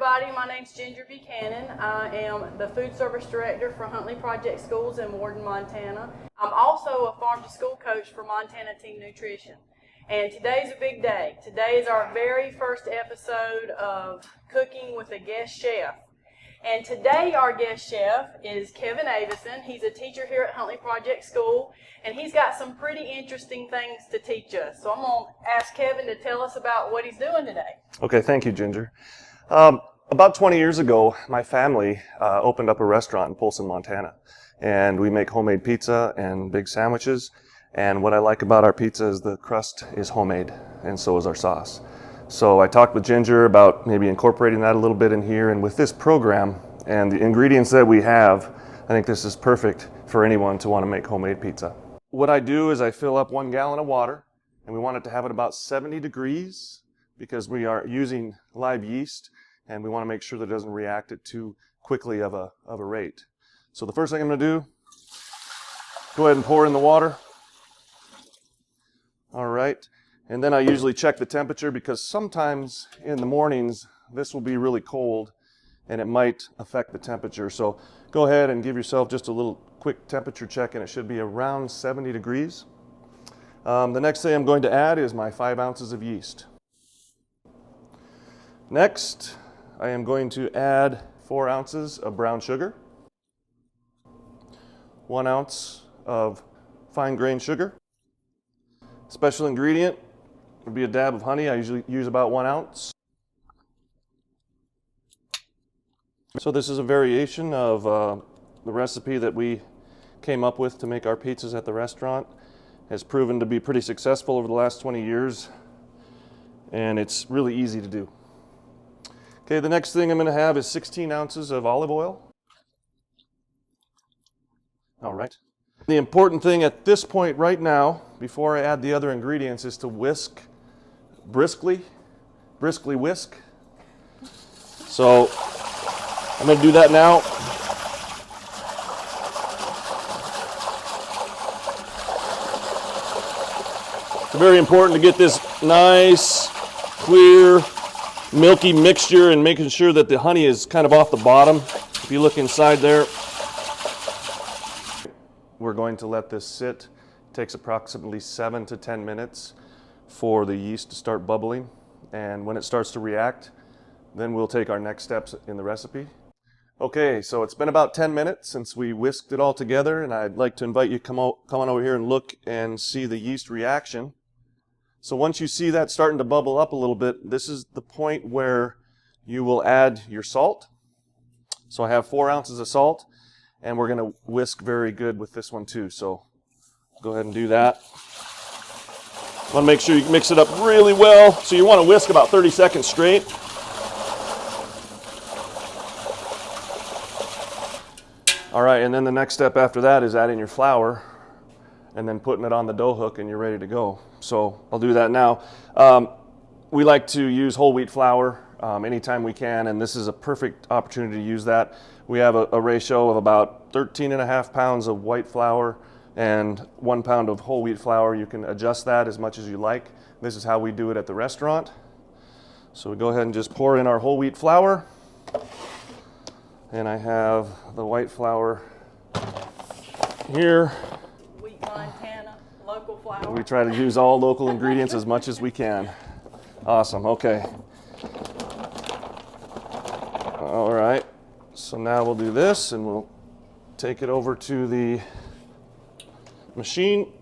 everybody. My name's Ginger Buchanan. I am the Food Service Director for Huntley Project Schools in Warden, Montana. I'm also a farm to school coach for Montana Team Nutrition. And today's a big day. Today is our very first episode of Cooking with a Guest Chef. And today our guest chef is Kevin Avison. He's a teacher here at Huntley Project School, and he's got some pretty interesting things to teach us. So I'm going to ask Kevin to tell us about what he's doing today. Okay, thank you, Ginger. About 20 years ago, my family opened up a restaurant in Polson, Montana, and we make homemade pizza and big sandwiches. And what I like about our pizza is the crust is homemade, and so is our sauce. So I talked with Ginger about maybe incorporating that a little bit in here, and with this program and the ingredients that we have, I think this is perfect for anyone to want to make homemade pizza. What I do is I fill up 1 gallon of water, and we want it to have it about 70 degrees because we are using live yeast, and we want to make sure that it doesn't react at too quickly of a rate. So the first thing I'm going to do, go ahead and pour in the water. All right. And then I usually check the temperature because sometimes in the mornings this will be really cold and it might affect the temperature. So go ahead and give yourself just a little quick temperature check, and it should be around 70 degrees. The next thing I'm going to add is my 5 ounces of yeast. Next, I am going to add 4 ounces of brown sugar, 1 ounce of fine grained sugar. Special ingredient would be a dab of honey. I usually use about 1 ounce. So this is a variation of the recipe that we came up with to make our pizzas at the restaurant. Has proven to be pretty successful over the last 20 years, and it's really easy to do. Okay, the next thing I'm going to have is 16 ounces of olive oil. All right. The important thing at this point right now, before I add the other ingredients, is to whisk briskly whisk. So I'm going to do that now. It's very important to get this nice, clear, milky mixture and making sure that the honey is kind of off the bottom. If you look inside there, we're going to let this sit. It takes approximately 7 to 10 minutes for the yeast to start bubbling, and when it starts to react, then we'll take our next steps in the recipe. Okay, so it's been about 10 minutes since we whisked it all together, and I'd like to invite you to come on over here and look and see the yeast reaction. So once you see that starting to bubble up a little bit, this is the point where you will add your salt. So I have 4 ounces of salt, and we're going to whisk very good with this one too. So go ahead and do that. Want to make sure you mix it up really well. So you want to whisk about 30 seconds straight. All right, and then the next step after that is adding your flour and then putting it on the dough hook, and you're ready to go. So I'll do that now. We like to use whole wheat flour anytime we can, and this is a perfect opportunity to use that. We have a ratio of about 13.5 pounds of white flour and 1 pound of whole wheat flour. You can adjust that as much as you like. This is how we do it at the restaurant. So we go ahead and just pour in our whole wheat flour. And I have the white flour here. Wheat Montana, local flour. We try to use all local ingredients as much as we can. Awesome, okay. All right, so now we'll do this and we'll take it over to the machine.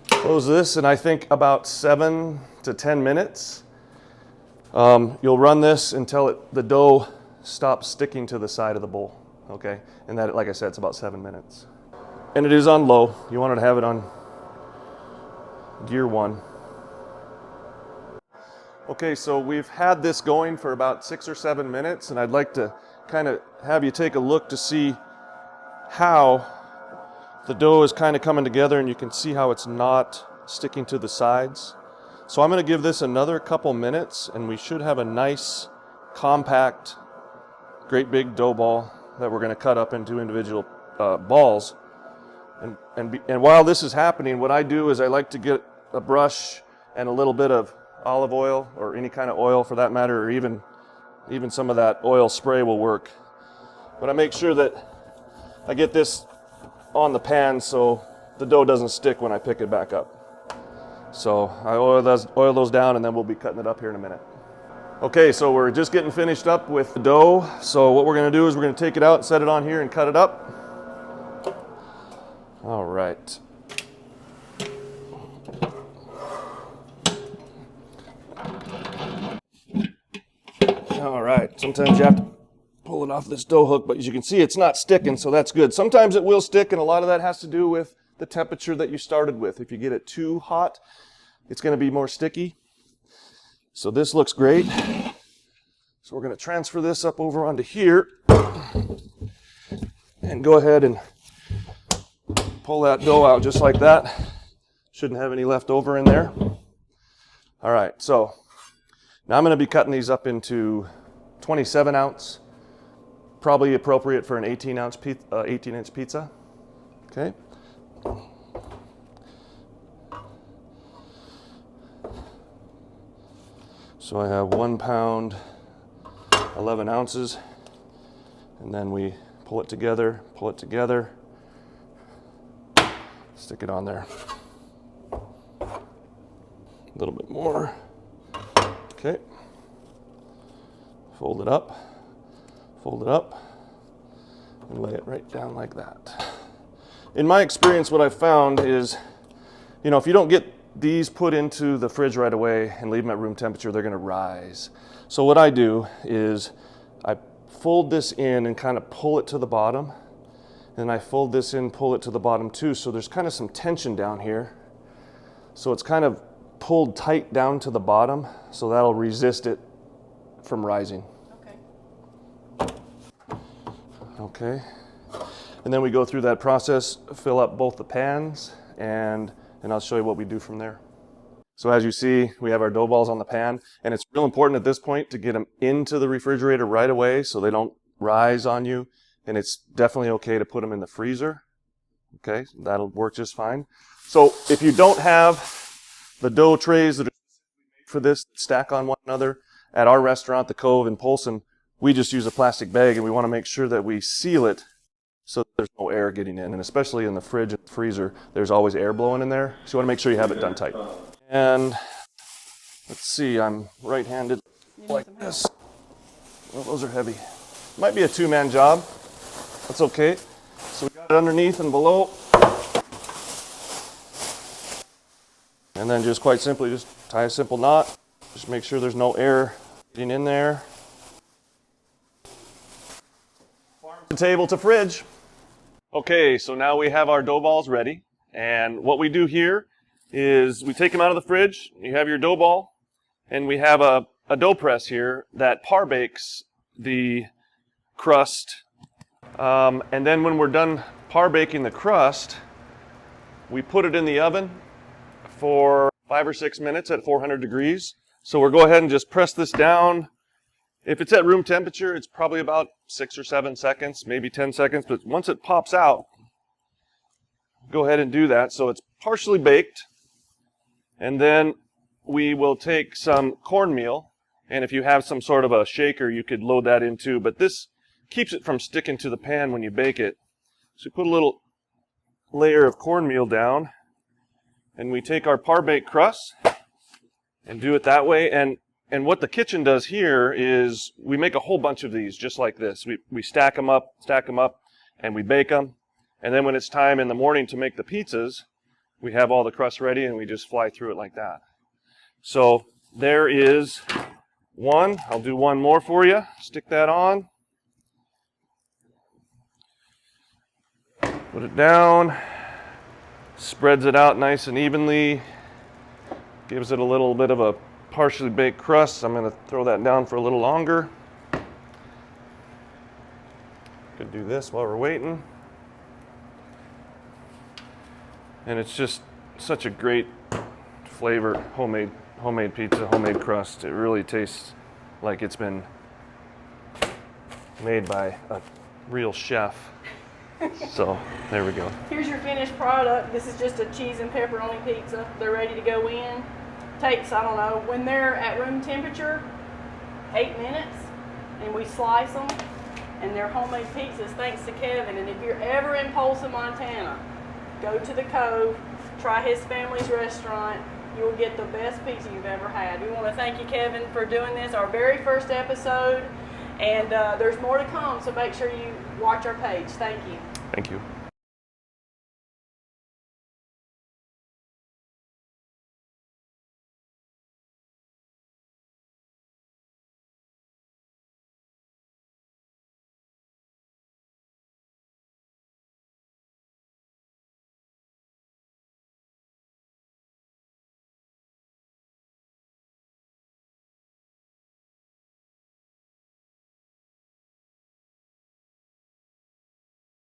Close this, and I think about 7 to 10 minutes. You'll run this until the dough stops sticking to the side of the bowl, okay? And that, like I said, it's about 7 minutes. And it is on low. You want to have it on gear 1. Okay, so we've had this going for about 6 or 7 minutes, and I'd like to kind of have you take a look to see how the dough is kind of coming together, and you can see how it's not sticking to the sides. So I'm going to give this another couple minutes, and we should have a nice, compact, great big dough ball that we're going to cut up into individual balls. And while this is happening, what I do is I like to get a brush and a little bit of olive oil or any kind of oil for that matter, or even some of that oil spray will work. But I make sure that I get this on the pan so the dough doesn't stick when I pick it back up. So I oil those down, and then we'll be cutting it up here in a minute. Okay, so we're just getting finished up with the dough. So what we're going to do is we're going to take it out, set it on here, and cut it up. All right. All right, sometimes you have to pull it off this dough hook, but as you can see, it's not sticking, so that's good. Sometimes it will stick, and a lot of that has to do with the temperature that you started with. If you get it too hot, it's going to be more sticky. So this looks great. So we're going to transfer this up over onto here and go ahead and pull that dough out just like that. Shouldn't have any left over in there. All right, so now I'm going to be cutting these up into 27 ounce, probably appropriate for an 18-inch pizza. Okay. So I have 1 pound, 11 ounces, and then we pull it together, stick it on there. A little bit more. Okay. Fold it up, and lay it right down like that. In my experience, what I've found is, if you don't get these put into the fridge right away and leave them at room temperature, they're going to rise. So what I do is I fold this in and kind of pull it to the bottom, and I fold this in, pull it to the bottom too. So there's kind of some tension down here. So it's kind of pulled tight down to the bottom, so that'll resist it from rising. Okay. And then we go through that process, fill up both the pans, and I'll show you what we do from there. So as you see, we have our dough balls on the pan, and it's real important at this point to get them into the refrigerator right away so they don't rise on you, and it's definitely okay to put them in the freezer. Okay, that'll work just fine. So if you don't have the dough trays that are made for this stack on one another, at our restaurant, the Cove in Polson, we just use a plastic bag, and we want to make sure that we seal it so there's no air getting in. And especially in the fridge and freezer, there's always air blowing in there. So you want to make sure you have it done tight. And let's see, I'm right-handed like this. Well, those are heavy. Might be a two-man job. That's okay. So we got it underneath and below. And then just quite simply, just tie a simple knot. Just make sure there's no air getting in there. Farm to table to fridge. Okay, so now we have our dough balls ready. And what we do here is we take them out of the fridge. You have your dough ball, and we have a dough press here that par bakes the crust. And then when we're done par baking the crust, we put it in the oven for 5 or 6 minutes at 400 degrees. So we'll go ahead and just press this down. If it's at room temperature, it's probably about 6 or 7 seconds, maybe 10 seconds. But once it pops out, go ahead and do that. So it's partially baked. And then we will take some cornmeal. And if you have some sort of a shaker, you could load that in too. But this keeps it from sticking to the pan when you bake it. So put a little layer of cornmeal down. And we take our par-baked crust and do it that way. And what the kitchen does here is we make a whole bunch of these just like this. We stack them up, and we bake them. And then when it's time in the morning to make the pizzas, we have all the crust ready and we just fly through it like that. So there is one. I'll do one more for you. Stick that on. Put it down. Spreads it out nice and evenly. Gives it a little bit of a partially baked crust. I'm going to throw that down for a little longer. Could do this while we're waiting. And it's just such a great flavor, homemade pizza, homemade crust. It really tastes like it's been made by a real chef. So there we go. Here's your finished product. This is just a cheese and pepperoni pizza. They're ready to go in. takes, I don't know, when they're at room temperature, 8 minutes, and we slice them, and they're homemade pizzas thanks to Kevin. And if you're ever in Polson, Montana, go to the Cove, try his family's restaurant. You'll get the best pizza you've ever had. We want to thank you, Kevin, for doing this, our very first episode, and there's more to come, so make sure you watch our page. Thank you. Thank you.